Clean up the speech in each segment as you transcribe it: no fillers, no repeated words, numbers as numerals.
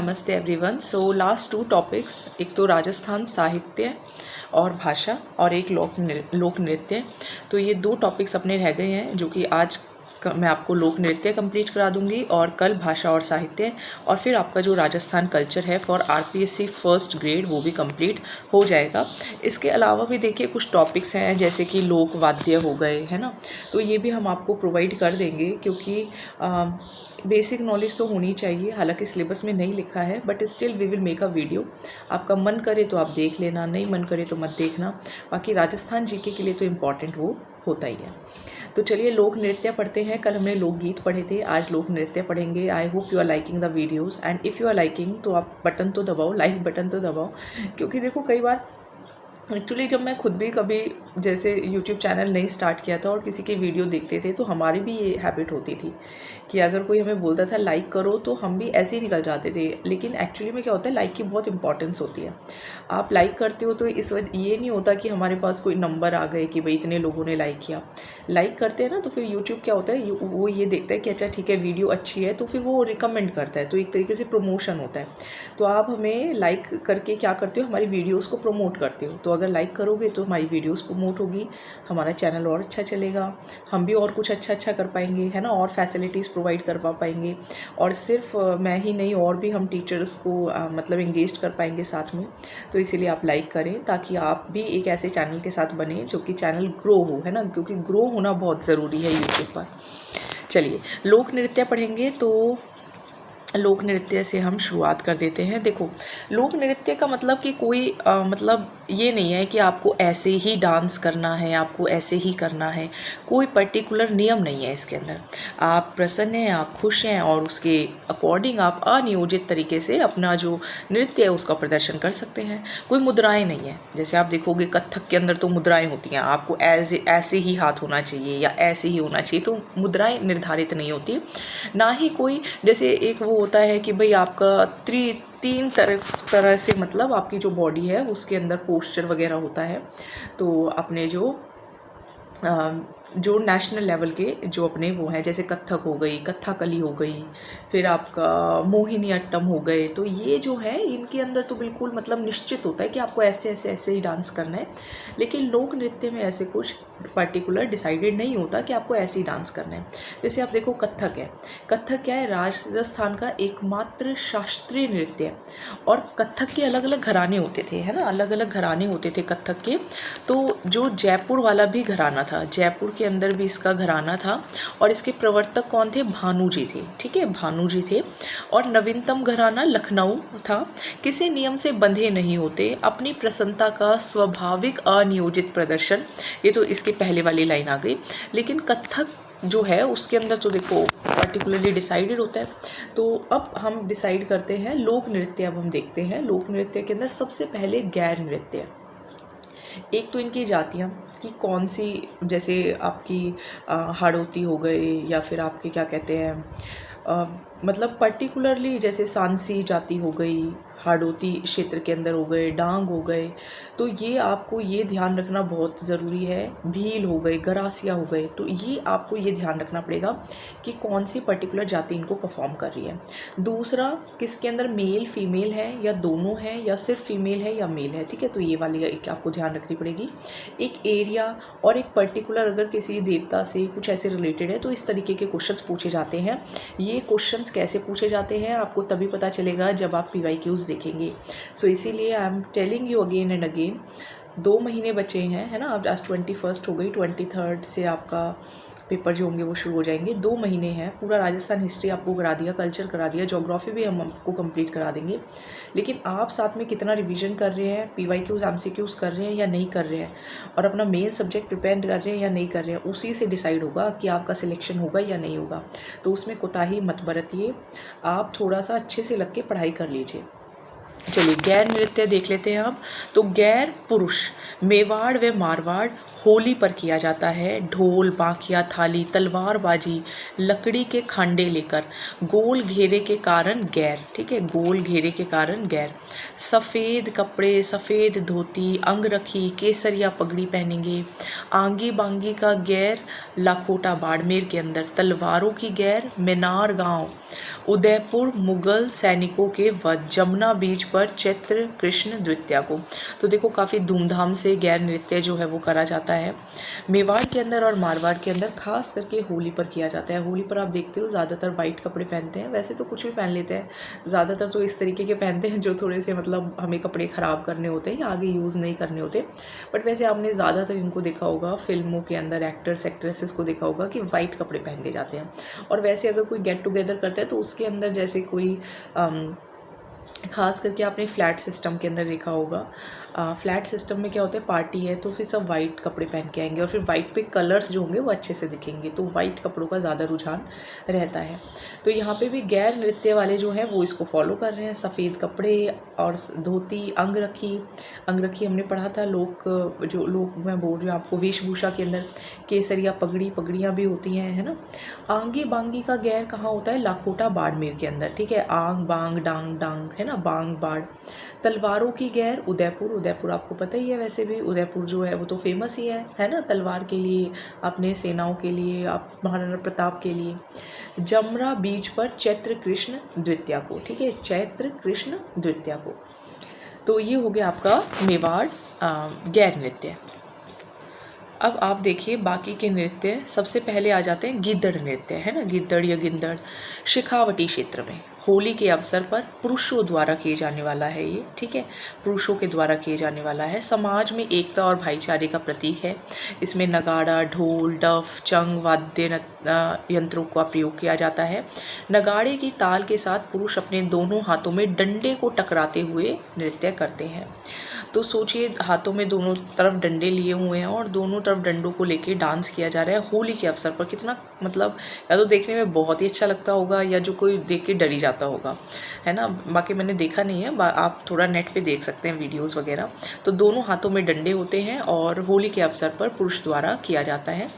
नमस्ते everyone. So last 2 topics, एक तो राजस्थान साहित्य और भाषा और एक लोक नृत्य। तो ये 2 टॉपिक्स अपने रह गए हैं जो कि आज मैं आपको लोक नृत्य कंप्लीट करा दूंगी और कल भाषा और साहित्य, और फिर आपका जो राजस्थान कल्चर है फॉर आरपीएससी फर्स्ट ग्रेड वो भी कंप्लीट हो जाएगा। इसके अलावा भी देखिए कुछ टॉपिक्स हैं जैसे कि लोक वाद्य हो गए, है ना, तो ये भी हम आपको प्रोवाइड कर देंगे क्योंकि बेसिक नॉलेज तो होनी चाहिए। हालांकि सिलेबस में नहीं लिखा है but still we will make a video. आपका मन करे तो आप देख लेना, नहीं मन करे तो मत देखना। बाकी राजस्थान जीके के लिए तो इम्पॉर्टेंट वो होता ही है। तो चलिए लोक नृत्य पढ़ते हैं। कल हमने लोकगीत पढ़े थे, आज लोक नृत्य पढ़ेंगे। I hope you are liking the videos and if you are liking तो आप बटन तो दबाओ, लाइक बटन तो दबाओ, क्योंकि देखो कई बार एक्चुअली जब मैं खुद भी कभी जैसे यूट्यूब चैनल नहीं स्टार्ट किया था और किसी के वीडियो देखते थे तो हमारी भी ये हैबिट होती थी कि अगर कोई हमें बोलता था लाइक करो तो हम भी ऐसे ही निकल जाते थे। लेकिन एक्चुअली में क्या होता है, लाइक की बहुत इंपॉर्टेंस होती है। आप लाइक करते हो तो इस वजह ये नहीं होता कि हमारे पास कोई नंबर आ गए कि भाई इतने लोगों ने लाइक किया। लाइक करते हैं ना तो फिर यूट्यूब क्या होता है, वो ये देखता है कि अच्छा ठीक है वीडियो अच्छी है तो फिर वो रिकमेंड करता है, तो एक तरीके से प्रमोशन होता है। तो आप हमें लाइक करके क्या करते हो, हमारी वीडियोज़ को प्रमोट करते हो। तो अगर लाइक करोगे तो हमारी वीडियोस प्रमोट होगी, हमारा चैनल और अच्छा चलेगा, हम भी और कुछ अच्छा कर पाएंगे, है ना, और फैसिलिटीज़ प्रोवाइड कर पाएंगे। और सिर्फ मैं ही नहीं और भी हम टीचर्स को मतलब इंगेज कर पाएंगे साथ में। तो इसीलिए आप लाइक करें ताकि आप भी एक ऐसे चैनल के साथ बने जो कि चैनल ग्रो हो, है ना, क्योंकि ग्रो होना बहुत ज़रूरी है यूट्यूब पर। चलिए लोक नृत्य पढ़ेंगे तो लोक नृत्य से हम शुरुआत कर देते हैं। देखो लोक नृत्य का मतलब कि कोई मतलब ये नहीं है कि आपको ऐसे ही डांस करना है, आपको ऐसे ही करना है, कोई पर्टिकुलर नियम नहीं है इसके अंदर। आप प्रसन्न हैं, आप खुश हैं और उसके अकॉर्डिंग आप अनियोजित तरीके से अपना जो नृत्य है उसका प्रदर्शन कर सकते हैं। कोई मुद्राएं नहीं है, जैसे आप देखोगे कथक के अंदर तो मुद्राएं होती हैं, आपको ऐसे ही हाथ होना चाहिए या ऐसे ही होना चाहिए, तो मुद्राएं निर्धारित नहीं होती। ना ही कोई जैसे एक वो होता है कि भाई आपका तीन तरह से मतलब आपकी जो बॉडी है उसके अंदर पोस्चर वगैरह होता है। तो अपने जो नेशनल लेवल के जो अपने वो हैं, जैसे कथक हो गई, कथकली हो गई, फिर आपका मोहिनी अट्टम हो गए, तो ये जो है इनके अंदर तो बिल्कुल मतलब निश्चित होता है कि आपको ऐसे ही डांस करना है। लेकिन लोक नृत्य में ऐसे कुछ पर्टिकुलर डिसाइडेड नहीं होता कि आपको ऐसे ही डांस करना है। जैसे आप देखो कथक है, कथक क्या है, राजस्थान का एकमात्र शास्त्रीय नृत्य है। और कथक के अलग अलग घराने होते थे, है ना, अलग अलग घराने होते थे कथक के। तो जो जयपुर वाला भी घराना था, जयपुर के अंदर भी इसका घराना था और इसके प्रवर्तक कौन थे, भानु जी थे, ठीक है, भानु जी थे। और नवीनतम घराना लखनऊ था। किसी नियम से बंधे नहीं होते, अपनी प्रसन्नता का स्वाभाविक अनियोजित प्रदर्शन, ये तो इसके पहले वाली लाइन आ गई। लेकिन कथक जो है उसके अंदर तो देखो पर्टिकुलरली डिसाइडेड होता है। तो अब हम डिसाइड करते हैं लोक नृत्य। अब हम देखते हैं लोक नृत्य के अंदर सबसे पहले गैर नृत्य। एक तो इनकी जातियाँ कि कौन सी, जैसे आपकी हाड़ौती हो गए या फिर आपके क्या कहते हैं मतलब पर्टिकुलरली जैसे सांसी जाति हो गई, हाड़ौती क्षेत्र के अंदर हो गए, डांग हो गए, तो ये आपको ये ध्यान रखना बहुत ज़रूरी है। भील हो गए, गरासिया हो गए, तो ये आपको ये ध्यान रखना पड़ेगा कि कौन सी पर्टिकुलर जाति इनको परफॉर्म कर रही है। दूसरा, किसके अंदर मेल फीमेल है या दोनों हैं या सिर्फ फीमेल है या मेल है, ठीक है, तो ये वाली एक आपको ध्यान रखनी पड़ेगी। एक एरिया और एक पर्टिकुलर अगर किसी देवता से कुछ ऐसे रिलेटेड है तो इस तरीके के क्वेश्चंस पूछे जाते हैं। ये क्वेश्चंस कैसे पूछे जाते हैं आपको तभी पता चलेगा जब आप PYQs देखेंगे। सो इसीलिए I am telling you again and again. 2 महीने बचे हैं, है ना, अब आज 21 हो गई, 23 से आपका पेपर जो होंगे वो शुरू हो जाएंगे। 2 महीने हैं, पूरा राजस्थान हिस्ट्री आपको करा दिया, कल्चर करा दिया, ज्योग्राफी भी हम आपको कंप्लीट करा देंगे। लेकिन आप साथ में कितना रिवीजन कर रहे हैं, PYQs MCQs कर रहे हैं या नहीं कर रहे हैं, और अपना मेन सब्जेक्ट प्रिपेयर कर रहे हैं या नहीं कर रहे हैं, उसी से डिसाइड होगा कि आपका सिलेक्शन होगा या नहीं होगा। तो उसमें कोताही मत बरतिए, आप थोड़ा सा अच्छे से लग के पढ़ाई कर लीजिए। चलिए गैर नृत्य देख लेते हैं अब। तो गैर पुरुष मेवाड़ व मारवाड़, होली पर किया जाता है। ढोल, बांकिया, थाली, तलवारबाजी, लकड़ी के खांडे लेकर, गोल घेरे के कारण गैर, ठीक है, गोल घेरे के कारण गैर, सफ़ेद कपड़े, सफ़ेद धोती, अंगरखी, केसरिया पगड़ी पहनेंगे, आंगी बांगी का गैर लाखोटा बाड़मेर के अंदर, तलवारों की गैर मिनार गांव, उदयपुर मुगल सैनिकों के वध, जमुना बीच पर चैत्र कृष्ण द्वितीया को। तो देखो काफ़ी धूमधाम से गैर नृत्य जो है वो करा जाता है। मेवाड़ के अंदर और मारवाड़ के अंदर खास करके होली पर किया जाता है। होली पर आप देखते हो ज़्यादातर वाइट कपड़े पहनते हैं, वैसे तो कुछ भी पहन लेते हैं, ज़्यादातर तो इस तरीके के पहनते हैं जो थोड़े से मतलब हमें कपड़े ख़राब करने होते हैं या आगे यूज़ नहीं करने होते। बट वैसे आपने ज़्यादातर इनको देखा होगा फिल्मों के अंदर, एक्टर्स एक्ट्रेसेस को देखा होगा कि वाइट कपड़े पहन के जाते हैं। और वैसे अगर कोई गेट टुगेदर करता है तो उसके अंदर जैसे कोई ख़ास करके आपने फ्लैट सिस्टम के अंदर देखा होगा, फ्लैट सिस्टम में क्या होता है, पार्टी है तो फिर सब वाइट कपड़े पहन के आएंगे और फिर वाइट पे कलर्स जो होंगे वो अच्छे से दिखेंगे, तो वाइट कपड़ों का ज़्यादा रुझान रहता है। तो यहाँ पे भी गैर नृत्य वाले जो हैं वो इसको फॉलो कर रहे हैं। सफ़ेद कपड़े और धोती, अंगरखी हमने पढ़ा था, लोग मैं बोल रही हूँ आपको वेशभूषा के अंदर, केसरिया पगड़ियाँ भी होती हैं, है ना। आंगी बांगी का गैर कहाँ होता है, लाखोटा बाड़मेर के अंदर, ठीक है, आंग बांग डांग डांग, है ना, बांग बाड़। तलवारों की गैर उदयपुर आपको पता ही है, वैसे भी उदयपुर जो है वो तो फेमस ही है ना, तलवार के लिए, अपने सेनाओं के लिए, आप महाराणा प्रताप के लिए। जमुना बीच पर चैत्र कृष्ण द्वितीया को, ठीक है, चैत्र कृष्ण द्वितीया को। तो ये हो गया आपका मेवाड़ गैर नृत्य। अब आप देखिए बाकी के नृत्य, सबसे पहले आ जाते हैं गिद्दड़ नृत्य, है ना, गिद्दड़ या गिंदड़। शेखावटी क्षेत्र में होली के अवसर पर पुरुषों द्वारा किए जाने वाला है ये, ठीक है, पुरुषों के द्वारा किए जाने वाला है। समाज में एकता और भाईचारे का प्रतीक है। इसमें नगाड़ा, ढोल, डफ, चंग वाद्य यंत्रों का प्रयोग किया जाता है। नगाड़े की ताल के साथ पुरुष अपने दोनों हाथों में डंडे को टकराते हुए नृत्य करते हैं। तो सोचिए, हाथों में दोनों तरफ डंडे लिए हुए हैं और दोनों तरफ डंडों को लेके डांस किया जा रहा है होली के अवसर पर। कितना मतलब या तो देखने में बहुत ही अच्छा लगता होगा या जो कोई देख के डर ही जाता होगा, है ना। बाकी मैंने देखा नहीं है, आप थोड़ा नेट पे देख सकते हैं वीडियोस वगैरह। तो दोनों हाथों में डंडे होते हैं और होली के अवसर पर पुरुष द्वारा किया जाता है।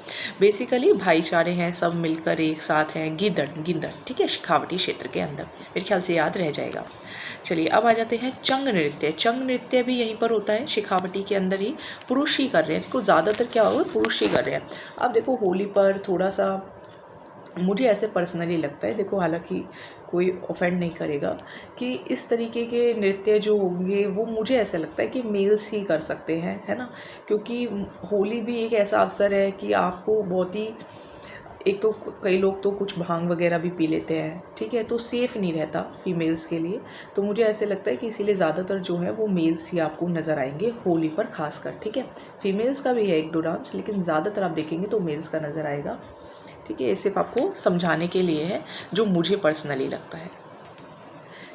बेसिकली भाईचारे हैं, सब मिलकर एक साथ हैं। गिंदड़, ठीक है, शेखावटी क्षेत्र के अंदर, मेरे ख्याल से याद रह जाएगा। चलिए अब आ जाते हैं चंग नृत्य। चंग नृत्य भी यहीं पर होता है, शेखावटी के अंदर ही, पुरुष ही कर रहे हैं। देखो ज़्यादातर क्या होगा, पुरुष ही कर रहे हैं। अब देखो होली पर थोड़ा सा मुझे ऐसे पर्सनली लगता है, देखो हालांकि कोई ऑफेंड नहीं करेगा, कि इस तरीके के नृत्य जो होंगे वो मुझे ऐसा लगता है कि मेल्स ही कर सकते हैं, है ना। क्योंकि होली भी एक ऐसा अवसर है कि आपको बहुत ही, एक तो कई लोग तो कुछ भांग वगैरह भी पी लेते हैं, ठीक है, तो सेफ़ नहीं रहता फीमेल्स के लिए। तो मुझे ऐसे लगता है कि इसीलिए ज़्यादातर जो है वो मेल्स ही आपको नज़र आएंगे होली पर खासकर, ठीक है। फीमेल्स का भी है एक दो डांस, लेकिन ज़्यादातर आप देखेंगे तो मेल्स का नज़र आएगा, ठीक है। ये सिर्फ आपको समझाने के लिए है जो मुझे पर्सनली लगता है।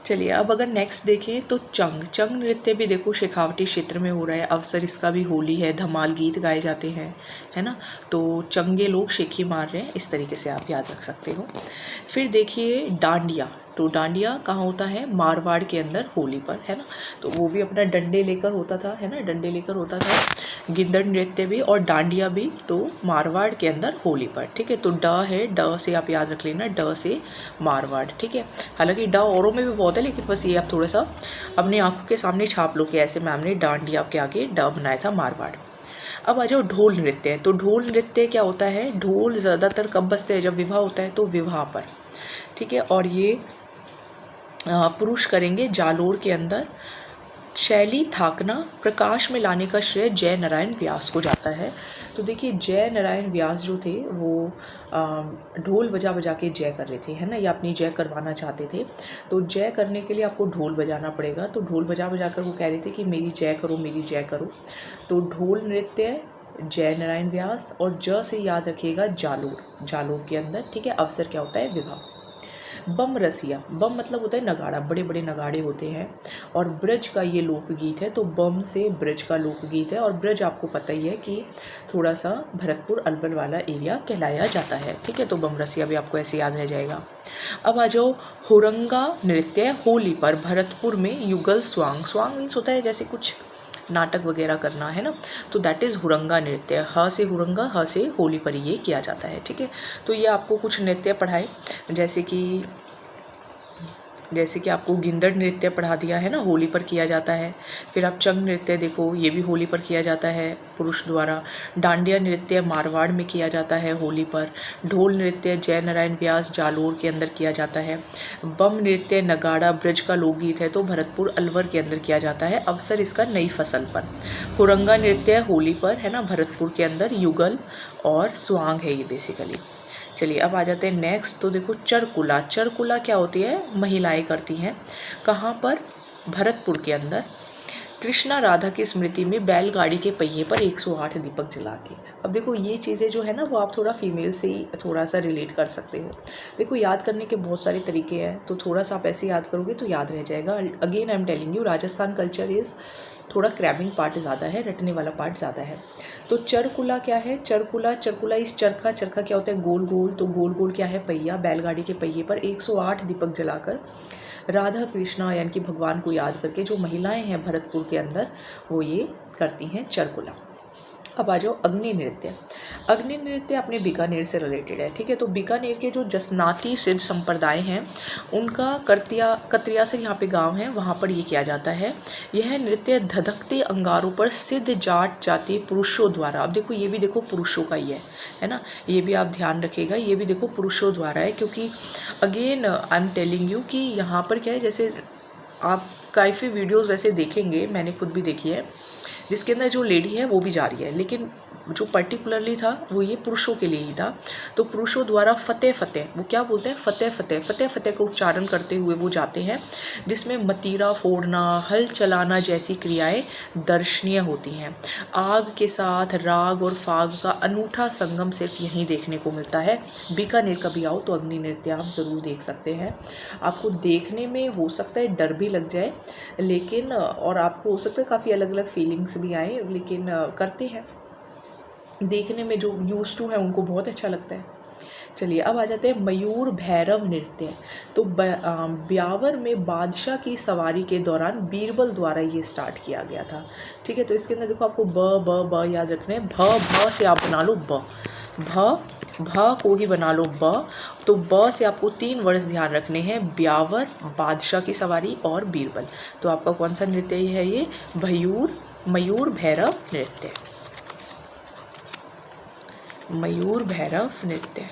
चलिए अब अगर नेक्स्ट देखें तो चंग नृत्य भी देखो शेखावटी क्षेत्र में हो रहा है। अवसर इसका भी होली है, धमाल गीत गाए जाते हैं, है ना। तो चंगे लोग शेखी मार रहे हैं, इस तरीके से आप याद रख सकते हो। फिर देखिए डांडिया, तो डांडिया कहाँ होता है, मारवाड़ के अंदर होली पर, है ना। तो वो भी अपना डंडे लेकर होता था, है ना, डंडे लेकर होता था गिद्दड़ नृत्य भी और डांडिया भी, तो मारवाड़ के अंदर होली पर, ठीक है। तो ड है, ड से आप याद रख लेना, ड से मारवाड़, ठीक है। हालांकि ड औरों में भी बहुत है, लेकिन बस ये आप थोड़ा सा अपनी आंखों के सामने छाप लो कि ऐसे मैम ने डांडिया के आगे ड बनाया था, मारवाड़। अब आ जाओ ढोल नृत्य। तो ढोल नृत्य क्या होता है, ढोल ज़्यादातर कब बजते हैं, जब विवाह होता है तो विवाह पर, ठीक है। और ये पुरुष करेंगे जालोर के अंदर। शैली थाकना प्रकाश में लाने का श्रेय जय नारायण व्यास को जाता है। तो देखिए जय नारायण व्यास जो थे वो ढोल बजा के जय कर रहे थे, है ना, या अपनी जय करवाना चाहते थे। तो जय करने के लिए आपको ढोल बजाना पड़ेगा। तो ढोल बजा कर वो कह रहे थे कि मेरी जय करो, मेरी जय करो। तो ढोल नृत्य जय नारायण व्यास, और ज से याद रखिएगा जालोर के अंदर, ठीक है। अवसर क्या होता है, विवाह। बम रसिया, बम मतलब होता है नगाड़ा, बड़े बड़े नगाड़े होते हैं। और ब्रज का ये लोकगीत है, तो बम से ब्रज का लोकगीत है। और ब्रज आपको पता ही है कि थोड़ा सा भरतपुर अलवर वाला एरिया कहलाया जाता है, ठीक है। तो बम रसिया भी आपको ऐसे याद रह जाएगा। अब आ जाओ हुरंगा नृत्य। होली पर भरतपुर में युगल स्वांग मीन्स होता है जैसे कुछ नाटक वगैरह करना, है ना, तो दैट इज़ हुरंगा नृत्य। ह से हुरंगा, ह से होली पर ये किया जाता है, ठीक है। तो ये आपको कुछ नृत्य पढ़ाए, जैसे कि आपको गिंदड़ नृत्य पढ़ा दिया है ना, होली पर किया जाता है। फिर आप चंग नृत्य देखो, ये भी होली पर किया जाता है पुरुष द्वारा। डांडिया नृत्य मारवाड़ में किया जाता है होली पर। ढोल नृत्य जय नारायण व्यास जालोर के अंदर किया जाता है। बम नृत्य नगाड़ा ब्रज का लोकगीत है तो भरतपुर अलवर के अंदर किया जाता है, अवसर इसका नई फसल पर। हुरंगा नृत्य होली पर, है ना, भरतपुर के अंदर युगल और स्वांग है ये बेसिकली। चलिए अब आ जाते हैं नेक्स्ट। तो देखो चरकुला, चरकुला क्या होती है, महिलाएं करती हैं। कहाँ पर, भरतपुर के अंदर। कृष्णा राधा की स्मृति में बैलगाड़ी के पहिए पर 108 दीपक जला के। अब देखो ये चीज़ें जो है ना, वो आप थोड़ा फीमेल से ही थोड़ा सा रिलेट कर सकते हो। देखो याद करने के बहुत सारे तरीके हैं, तो थोड़ा सा आप ऐसे याद करोगे तो याद रह जाएगा। Again I am telling you, Rajasthan culture is थोड़ा क्रैबिंग पार्ट ज़्यादा है, रटने वाला पार्ट ज़्यादा है। तो चरकुला क्या है, चरकुला, चरकुला इस चरखा, चरखा क्या होता है, गोल गोल, तो गोल गोल क्या है, पहिया, बैलगाड़ी के पहिए पर 108 दीपक जलाकर राधा कृष्णा यानी कि भगवान को याद करके जो महिलाएं हैं भरतपुर के अंदर, वो ये करती हैं चरकुला। अब आ जाओ अग्नि नृत्य। अग्नि नृत्य अपने बीकानेर से रिलेटेड है, ठीक है। तो बीकानेर के जो जसनाती सिद्ध संप्रदाय हैं, उनका कतरिया से यहाँ पे गांव है, वहाँ पर ये किया जाता है। यह नृत्य धधकते अंगारों पर सिद्ध जाट जाति पुरुषों द्वारा, अब देखो ये भी देखो पुरुषों का ही है ना, ये भी आप ध्यान रखिएगा, ये भी देखो पुरुषों द्वारा है, क्योंकि again I am telling you कि यहाँ पर क्या है, जैसे आप काफ़ी वीडियोज़ वैसे देखेंगे, मैंने खुद भी देखी है, जिसके अंदर जो लेडी है वो भी जा रही है, लेकिन जो पर्टिकुलरली था वो ये पुरुषों के लिए ही था। तो पुरुषों द्वारा फतेह फतेह, वो क्या बोलते हैं, फतेह फतेह, फतेह फतेह का उच्चारण करते हुए वो जाते हैं, जिसमें मतीरा फोड़ना, हल चलाना जैसी क्रियाएं दर्शनीय होती हैं। आग के साथ राग और फाग का अनूठा संगम सिर्फ यहीं देखने को मिलता है। बीकानेर कभी आओ तो अग्नि नृत्य आप ज़रूर देख सकते हैं। आपको देखने में हो सकता है डर भी लग जाए, लेकिन और आपको हो सकता है काफ़ी अलग अलग फीलिंग्स भी आए, लेकिन करते हैं, देखने में जो यूज्ड टू है उनको बहुत अच्छा लगता है। चलिए अब आ जाते हैं मयूर भैरव नृत्य। तो ब्यावर में बादशाह की सवारी के दौरान बीरबल द्वारा ये स्टार्ट किया गया था, ठीक है। तो इसके अंदर देखो आपको ब ब ब याद रखना है, भ से आप बना लो ब, भ को ही बना लो ब। तो ब से आपको 3 वर्ड्स ध्यान रखने हैं, ब्यावर, बादशाह की सवारी और बीरबल। तो आपका कौन सा नृत्य है ये, मयूर भैरव नृत्य, मयूर भैरव नृत्य।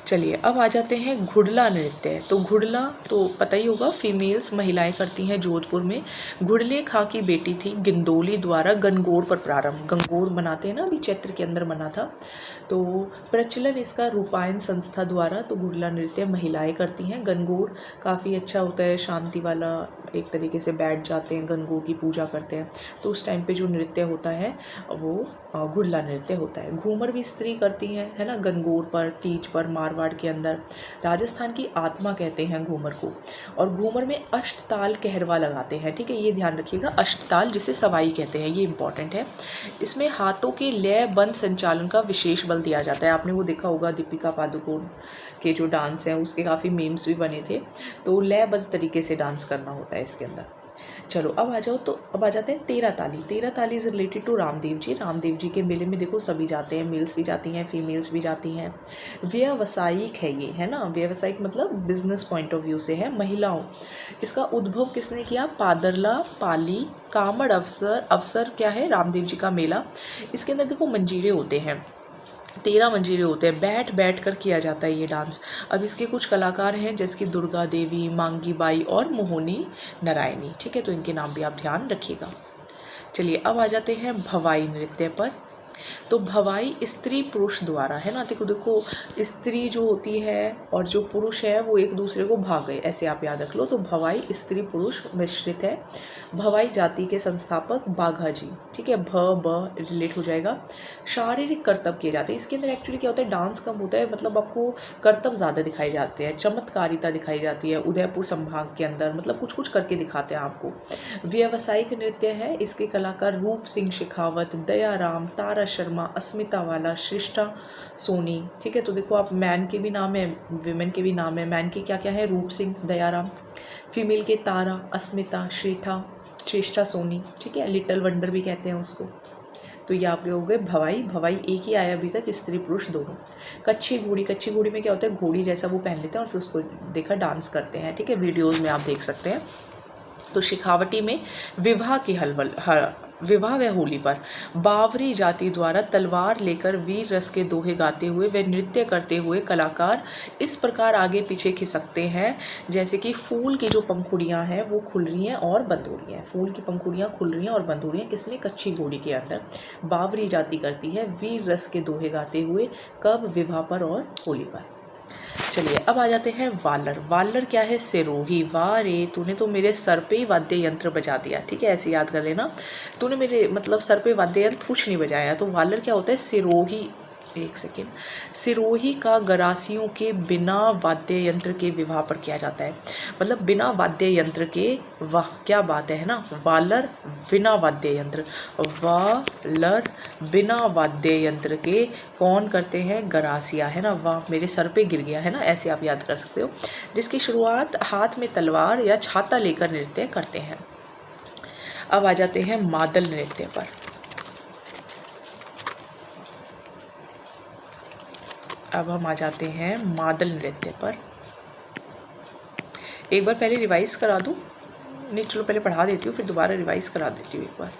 चलिए अब आ जाते हैं घुड़ला नृत्य। तो घुड़ला तो पता ही होगा, फीमेल्स महिलाएं करती हैं जोधपुर में। घुड़ले खां की बेटी थी गिंदोली द्वारा गणगौर पर प्रारंभ, गणगौर बनाते हैं ना, अभी चैत्र के अंदर बना था। तो प्रचलन इसका रूपायन संस्था द्वारा। तो घुड़ला नृत्य महिलाएं करती हैं। गणगौर काफ़ी अच्छा होता है, शांति वाला, एक तरीके से बैठ जाते हैं, गणगौर की पूजा करते हैं, तो उस टाइम पे जो नृत्य होता है वो घुड़ला नृत्य होता है। घूमर भी स्त्री करती हैं, है ना, गणगौर पर, तीज पर, मारवाड़ के अंदर। राजस्थान की आत्मा कहते हैं घूमर को। और घूमर में अष्टताल कहरवा लगाते हैं, ठीक है, ये ध्यान रखिएगा, अष्टताल जिसे सवाई कहते हैं, ये इंपॉर्टेंट है। इसमें हाथों के लय बंद संचालन का विशेष बल दिया जाता है। आपने वो देखा होगा, दीपिका पादुकोण के जो डांस हैं उसके काफ़ी मीम्स भी बने थे। तो लयबद्ध तरीके से डांस करना होता है इसके अंदर। चलो अब आ जाओ, तो अब आ जाते हैं 13 ताली। 13 ताली is related to Ramdev ji. Ramdev ji के मेले में देखो सभी जाते हैं, मेल्स भी जाती हैं, फीमेल्स भी जाती हैं। व्यावसायिक है ये, है ना, व्यावसायिक मतलब बिजनेस पॉइंट ऑफ व्यू से है, महिलाओं। इसका उद्भव किसने किया, पादरला पाली कामड़ अवसर क्या है, रामदेव जी का मेला। इसके अंदर देखो मंजीरे होते हैं, 13 मंजीरे होते हैं, बैठ बैठ कर किया जाता है ये डांस। अब इसके कुछ कलाकार हैं जैसे कि दुर्गा देवी, मांगी बाई और मोहिनी नारायणी, ठीक है, तो इनके नाम भी आप ध्यान रखिएगा। चलिए अब आ जाते हैं भवाई नृत्य पर। तो भवाई स्त्री पुरुष द्वारा, है ना, देखो स्त्री जो होती है और जो पुरुष है वो एक दूसरे को भाग गए, ऐसे आप याद रख लो। तो भवाई स्त्री पुरुष मिश्रित है। भवाई जाति के संस्थापक बाघा जी, ठीक है, ब रिलेट हो जाएगा। शारीरिक करतब किए जाते हैं इसके अंदर। एक्चुअली क्या होता है, डांस कम होता है, मतलब आपको करतब ज़्यादा दिखाए जाते हैं, चमत्कारिता दिखाई जाती है। उदयपुर संभाग के अंदर मतलब कुछ कुछ करके दिखाते हैं आपको। व्यावसायिक नृत्य है, इसके कलाकार रूप सिंह शेखावत, दयाराम, तारा शर्मा, अस्मिता वाला, श्रेष्ठा सोनी, ठीक है। तो देखो आप, मैन के भी नाम है, विमेन के भी नाम है। मैन के क्या क्या है, रूप सिंह, दयाराम। फीमेल के तारा, अस्मिता, श्रेष्ठा, चेष्टा सोनी, ठीक है, लिटिल वंडर भी कहते हैं उसको। तो ये आपके हो गए भवाई। भवाई एक ही आया अभी तक, स्त्री पुरुष दोनों। कच्ची घोड़ी, कच्ची घोड़ी में क्या होता है, घोड़ी जैसा वो पहन लेते हैं और फिर उसको देखा डांस करते हैं, ठीक है, वीडियोज़ में आप देख सकते हैं। तो शेखावटी में विवाह व होली पर बावरी जाति द्वारा तलवार लेकर वीर रस के दोहे गाते हुए व नृत्य करते हुए कलाकार इस प्रकार आगे पीछे खिसकते हैं जैसे कि फूल की जो पंखुड़ियां हैं वो खुल रही हैं और बंद हो रही हैं। फूल की पंखुड़ियां खुल रही हैं और बंद हो रही हैं, किसमें, कच्ची घोड़ी के अंदर। बावरी जाति करती है वीर रस के दोहे गाते हुए, कब, विवाह पर और होली पर। चलिए अब आ जाते हैं वालर। वालर क्या है, सिरोही। वाह रे, तूने तो मेरे सर पे ही वाद्य यंत्र बजा दिया, ठीक है, ऐसे याद कर लेना। तूने मेरे मतलब सर पे वाद्य यंत्र कुछ नहीं बजाया। तो वालर क्या होता है, सिरोही। एक सेकेंड, सिरोही का गरासियों के बिना वाद्य यंत्र के विवाह पर किया जाता है, मतलब बिना वाद्य यंत्र के। वाह क्या बात है ना, वालर बिना वाद्य यंत्र, वालर बिना वाद्य यंत्र के कौन करते हैं, गरासिया, है ना। वाह मेरे सर पे गिर गया, है ना, ऐसे आप याद कर सकते हो। जिसकी शुरुआत हाथ में तलवार या छाता लेकर नृत्य करते हैं। अब आ जाते हैं मादल नृत्य पर। अब हम आ जाते हैं मादल नृत्य पर। एक बार पहले रिवाइज करा दूँ, नहीं चलो पहले पढ़ा देती हूँ फिर दोबारा रिवाइज करा देती हूँ एक बार।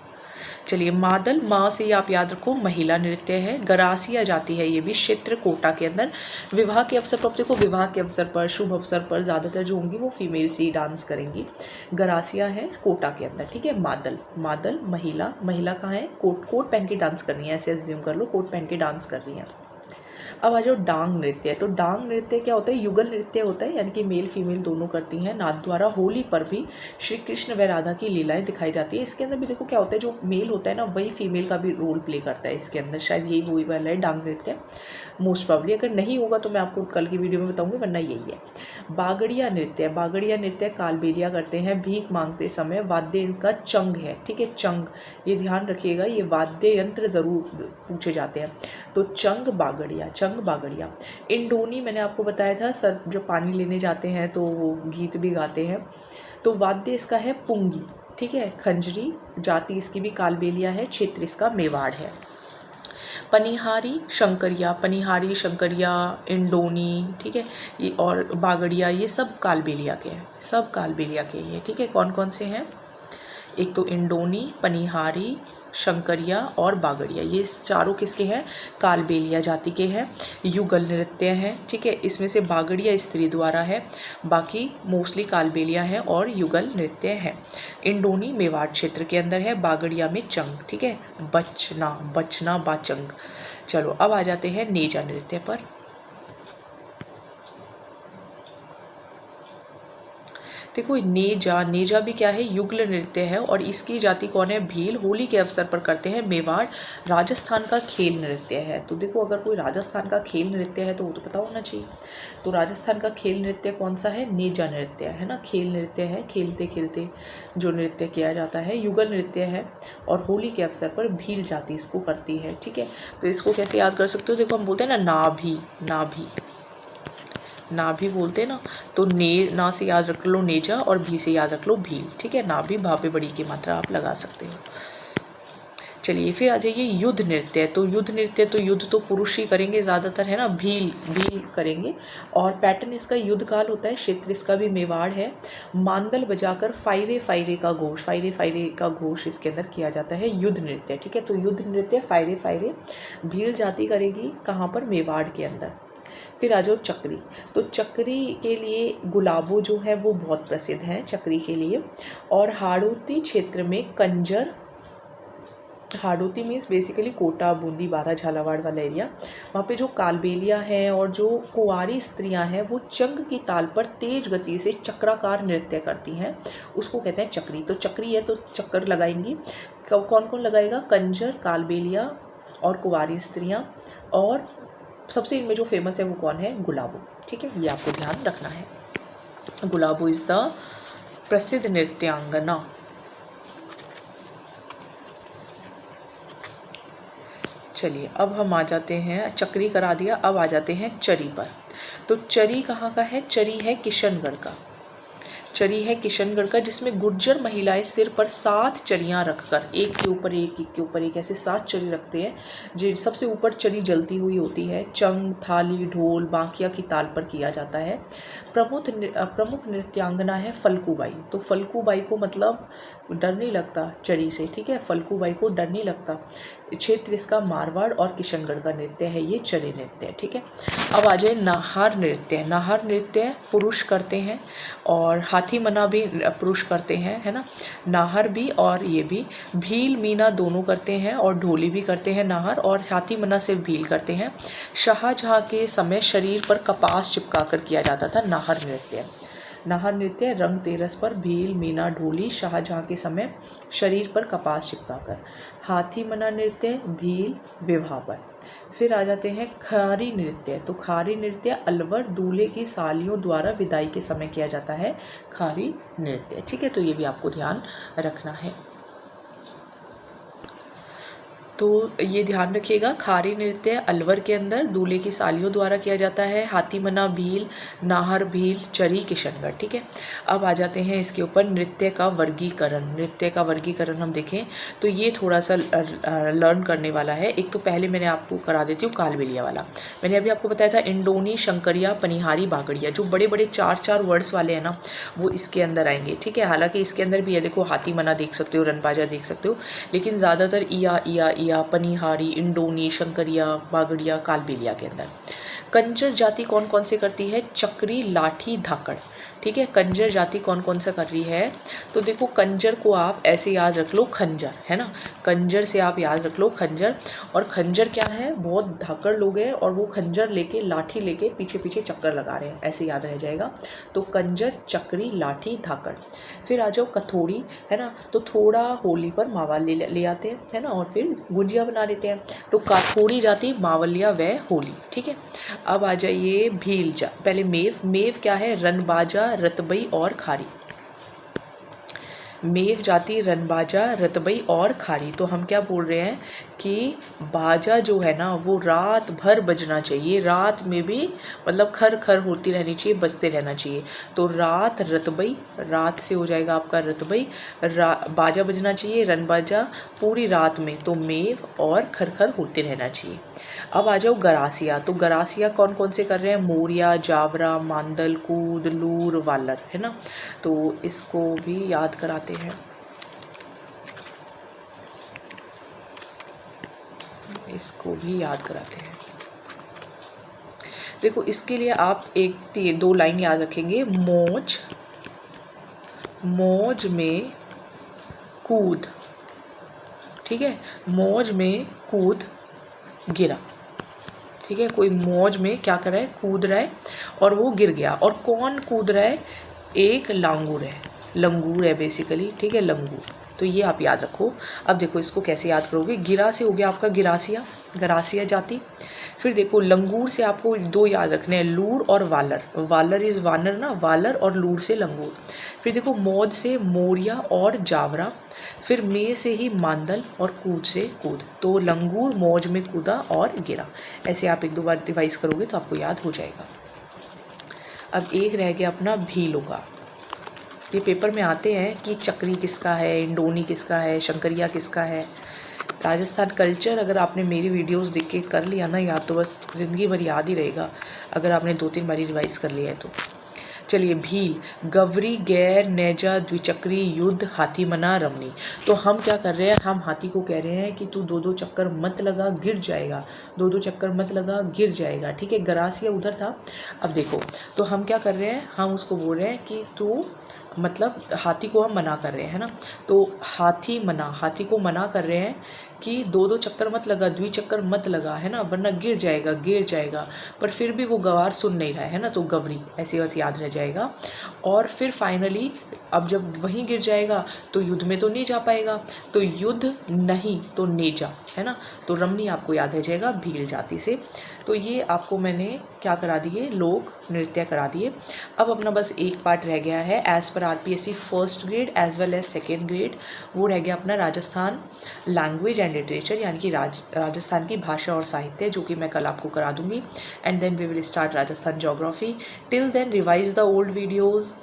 चलिए, मादल, माँ से आप याद रखो महिला नृत्य है। गरासिया जाती है ये भी क्षेत्र कोटा के अंदर। विवाह के अवसर पर, देखो विवाह के अवसर पर, शुभ अवसर पर ज़्यादातर जो होंगी वो फीमेल से ही डांस करेंगी। गरासिया है कोटा के अंदर, ठीक है। मादल, मादल महिला, महिला कहाँ है, कोट पहन के डांस करनी है, ऐसे एज्यूम कर लो, कोट पहन के डांस कर रही है। अब आ जाओ डांग नृत्य। तो डांग नृत्य क्या होता है, युगल नृत्य होता है, यानी कि मेल फीमेल दोनों करती हैं। नाथ द्वारा होली पर भी श्री कृष्ण व राधा की लीलाएं दिखाई जाती है। इसके अंदर भी देखो क्या होता है, जो मेल होता है ना वही फीमेल का भी रोल प्ले करता है इसके अंदर। शायद यही वही वाला है डांग नृत्य, मोस्ट प्रॉब्ली। अगर नहीं होगा तो मैं आपको कल की वीडियो में बताऊंगी, वरना यही है। बागड़िया नृत्य, बागड़िया नृत्य कालबेलिया करते हैं भीख मांगते समय। वाद्य इनका चंग है, ठीक है, चंग, ये ध्यान रखिएगा, ये वाद्य यंत्र जरूर पूछे जाते हैं। तो चंग बागड़िया, चंग बागड़िया। इंडोनी मैंने आपको बताया था, सर जो पानी लेने जाते हैं तो वो गीत भी गाते हैं। तो वाद्य इसका है पुंगी, ठीक है। खंजरी, जाति इसकी भी कालबेलिया है, क्षेत्र इसका मेवाड़ है। पनिहारी शंकरिया, पनिहारी शंकरिया, इंडोनी, ठीक है, ये और बागड़िया, ये सब कालबेलिया के हैं, सब कालबेलिया के ये, ठीक है। कौन कौन से हैं, एक तो इंडोनी, पनिहारी, शंकरिया और बागड़िया, ये चारों किसके हैं, कालबेलिया जाति के हैं। युगल नृत्य है, ठीक है, इसमें से बागड़िया स्त्री द्वारा है, बाकी मोस्टली कालबेलिया है और युगल नृत्य है। इंडोनी मेवाड़ क्षेत्र के अंदर है, बागड़िया में चंग, ठीक है, बचना, बचना बाचंग। चलो अब आ जाते हैं नेजा नृत्य पर। देखो नेजा, नेजा भी क्या है, युगल नृत्य है और इसकी जाति कौन है, भील। होली के अवसर पर करते हैं। मेवाड़ राजस्थान का खेल नृत्य है। तो देखो अगर कोई राजस्थान का खेल नृत्य है तो वो तो पता होना चाहिए। तो राजस्थान का खेल नृत्य कौन सा है, नेजा नृत्य है ना, खेल नृत्य है, खेलते खेलते जो नृत्य किया जाता है। युगल नृत्य है और होली के अवसर पर भील जाति इसको करती है, ठीक है। तो इसको कैसे याद कर सकते हो, देखो हम बोलते हैं ना नाभि, नाभि, नाभि बोलते हैं ना, तो ना से याद रख लो नेजा और भी से याद रख लो भील, ठीक है। नाभि, भा पे बड़ी की मात्रा आप लगा सकते हो। चलिए फिर आ जाइए युद्ध नृत्य। तो युद्ध नृत्य, तो युद्ध तो पुरुष ही करेंगे ज़्यादातर, है ना, भील भील करेंगे। और पैटर्न इसका युद्ध काल होता है, क्षेत्र इसका भी मेवाड़ है। मांदल बजाकर फायरे फायरे का घोष, फायरे फायरे का घोष इसके अंदर किया जाता है, युद्ध नृत्य, ठीक है। तो युद्ध नृत्य फायरे फायरे भील जाति करेगी, कहाँ पर, मेवाड़ के अंदर। फिर आ जाओ चक्री। तो चक्री के लिए गुलाबो जो है वो बहुत प्रसिद्ध है चक्री के लिए। और हाड़ौती क्षेत्र में कंजर, हाड़ौती मीन्स बेसिकली कोटा, बूंदी, बारा, झालावाड़ वाला एरिया, वहाँ पे जो कालबेलिया है और जो कुंवारी स्त्रियाँ हैं वो चंग की ताल पर तेज गति से चक्राकार नृत्य करती हैं, उसको कहते हैं चक्री। तो चक्री है तो चक्कर लगाएंगी। कौन कौन लगाएगा, कंजर, कालबेलिया और कुंवारी स्त्रियाँ। और सबसे इनमें जो फेमस है वो कौन है, गुलाबो, ठीक है, ये आपको ध्यान रखना है। गुलाबो इज द प्रसिद्ध नृत्यांगना। चलिए अब हम आ जाते हैं, चक्री करा दिया, अब आ जाते हैं चरी पर। तो चरी कहाँ का है, चरी है किशनगढ़ का। चरी है किशनगढ़ का, जिसमें गुर्जर महिलाएं सिर पर 7 चरियां रखकर एक के ऊपर एक ऐसे 7 चरी रखते हैं। जो सबसे ऊपर चरी जलती हुई होती है। चंग, थाली, ढोल, बांकिया की ताल पर किया जाता है। प्रमुख नृत्यांगना है फल्गुबाई। तो फल्गुबाई को मतलब डर नहीं लगता चरी से, ठीक है, फल्गुबाई को डर नहीं लगता। क्षेत्र इसका मारवाड़ और किशनगढ़ का नृत्य है ये चरी नृत्य, ठीक है। अब आ जाए नाहर नृत्य। नाहर नृत्य पुरुष करते हैं और हाथी मना भी पुरुष करते हैं, है ना। नाहर भी और ये भी, भील मीना दोनों करते हैं और ढोली भी करते हैं नाहर, और हाथी मना सिर्फ भील करते हैं। शाहजहाँ के समय शरीर पर कपास चिपका कर किया जाता था नाहर नृत्य। नाहर नृत्य रंग तेरस पर भील, मीना, ढोली, शाहजहाँ के समय शरीर पर कपास चिपकाकर। हाथी मना नृत्य भील, विवाह पर। फिर आ जाते हैं खारी नृत्य। तो खारी नृत्य अलवर दूल्हे की सालियों द्वारा विदाई के समय किया जाता है खारी नृत्य, ठीक है। तो ये भी आपको ध्यान रखना है। तो ये ध्यान रखिएगा, खारी नृत्य अलवर के अंदर दूल्हे की सालियों द्वारा किया जाता है। हाथी मना भील, नाहर भील, चरी किशनगढ़, ठीक है। अब आ जाते हैं इसके ऊपर नृत्य का वर्गीकरण। नृत्य का वर्गीकरण हम देखें तो ये थोड़ा सा लर्न करने वाला है। एक तो पहले मैंने आपको करा देती हूँ कालबेलिया वाला। मैंने अभी आपको बताया था इंडोनी, शंकरिया, पनिहारी, बागड़िया, जो बड़े बड़े 4-4 वर्ड्स वाले हैं ना, वो इसके अंदर आएंगे, ठीक है। हालांकि इसके अंदर भी है, देखो हाथी मना देख सकते हो, रनबाजा देख सकते हो, लेकिन ज़्यादातर इया, पनिहारी, इंडोनी, शंकरिया, बागड़िया, कालबेलिया के अंदर। कंजर जाति कौन कौन से करती है? चक्री, लाठी, धाकड़, ठीक है। कंजर जाति कौन कौन सा कर रही है? तो देखो कंजर को आप ऐसे याद रख लो, खंजर, है ना। कंजर से आप याद रख लो खंजर। और खंजर क्या है? बहुत धाकड़ लोग हैं और वो खंजर लेके, लाठी लेके पीछे पीछे चक्कर लगा रहे हैं, ऐसे याद रह जाएगा। तो कंजर, चक्री, लाठी, धाकड़। फिर आ जाओ कथोड़ी, है ना। तो थोड़ा होली पर मावल ले आते हैं, है ना, और फिर गुजिया बना लेते हैं। तो काथोड़ी जाति मावलिया व होली, ठीक है। अब आ जाइए भील पहले मेव। मेव क्या है? रनबाजा, रतबई और खारी। मेव जाति रनबाजा, रतबई और खारी। तो हम क्या बोल रहे हैं कि बाजा जो है ना वो रात भर बजना चाहिए, रात में भी मतलब खर खर होती रहनी चाहिए, बजते रहना चाहिए। तो रात रतबई, रात से हो जाएगा आपका रतबई, बाजा बजना चाहिए, रनबाजा पूरी रात में, तो मेव और खर खर होते रहना चाहिए। अब आ जाओ गरासिया। तो गरासिया कौन कौन से कर रहे हैं? मोरिया, जावरा, मांदल, कूद, लूर, वालर, है ना। तो इसको भी याद कराते हैं। इसको भी याद कराते हैं। देखो इसके लिए आप 1-2 लाइन याद रखेंगे। मौज, मौज में कूद, ठीक है। मौज में कूद गिरा, ठीक है। कोई मौज में क्या कर रहा है? कूद रहा है और वो गिर गया। और कौन कूद रहा है? एक लांगूर है, लंगूर है बेसिकली, ठीक है, लंगूर। तो ये आप याद रखो। अब देखो इसको कैसे याद करोगे? गिरा से हो गया आपका गिरासिया, गरासिया जाति। फिर देखो लंगूर से आपको 2 याद रखने हैं, लूर और वालर। वालर इज़ वानर ना, वालर, और लूर से लंगूर। फिर देखो मौज से मोरिया और जावरा। फिर में से ही मांदल और कूद से कूद। तो लंगूर मौज में कूदा और गिरा। ऐसे आप 1-2 बार रिवाइज करोगे तो आपको याद हो जाएगा। अब एक रह गया अपना भीलों का। ये पेपर में आते हैं कि चक्री किसका है, इंडोनी किसका है, शंकरिया किसका है। राजस्थान कल्चर अगर आपने मेरी वीडियोस देख के कर लिया ना याद, तो बस ज़िंदगी भर याद ही रहेगा, अगर आपने 2-3 बारी रिवाइज़ कर लिया है तो। चलिए भील, गवरी, गैर, नेजा, द्विचक्री, युद्ध, हाथी मना, रमनी। तो हम क्या कर रहे हैं? हम हाथी को कह रहे हैं कि तू 2-2 चक्कर मत लगा, गिर जाएगा, 2-2 चक्कर मत लगा, गिर जाएगा, ठीक है। गरासिया उधर था। अब देखो तो हम क्या कर रहे हैं? हम उसको बोल रहे हैं कि तू, मतलब हाथी को हम मना कर रहे हैं, है ना। तो हाथी मना, हाथी को मना कर रहे हैं कि 2-2 चक्कर मत लगा, द्विचक्कर मत लगा, है ना, वरना गिर जाएगा, गिर जाएगा। पर फिर भी वो गवार सुन नहीं रहा है ना, तो गवरी ऐसे बस याद रह जाएगा। और फिर फाइनली अब जब वहीं गिर जाएगा तो युद्ध में तो नहीं जा पाएगा, तो युद्ध नहीं तो नेजा, है ना। तो रमनी आपको याद रह जाएगा भील जाति से। तो ये आपको मैंने क्या करा दिए? लोक नृत्य करा दिए। अब अपना बस एक पार्ट रह गया है as per RPSC first grade as well as second grade. वो रह गया अपना राजस्थान लैंग्वेज एंड लिटरेचर, यानी कि राजस्थान की भाषा और साहित्य, जो कि मैं कल आपको करा दूंगी। And then we will start Rajasthan geography. Till then revise the old videos,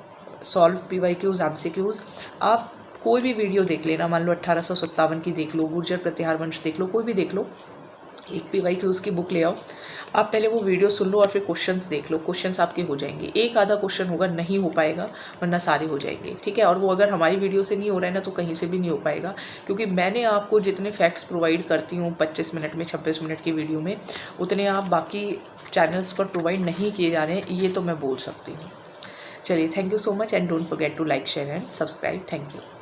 solve PYQs MCQs, आप कोई भी वीडियो देख लेना, मान लो 1857 की देख लो, गुर्जर प्रतिहार वंश देख लो, कोई भी देख लो, एक PYQs की बुक ले आओ, आप पहले वो वीडियो सुन लो और फिर क्वेश्चंस देख लो, क्वेश्चंस आपके हो जाएंगे। एक आधा क्वेश्चन होगा, नहीं हो पाएगा, वरना सारे हो जाएंगे, ठीक है। और वो अगर हमारी वीडियो से नहीं हो रहा है ना, तो कहीं से भी नहीं हो पाएगा, क्योंकि मैंने आपको जितने फैक्ट्स प्रोवाइड करती हूँ 25 मिनट में, 26 मिनट की वीडियो में, उतने आप बाकी चैनल्स पर प्रोवाइड नहीं किए जा रहे हैं, ये तो मैं बोल सकती हूँ। चलिए, thank you so much and don't forget to like, share and subscribe. Thank you.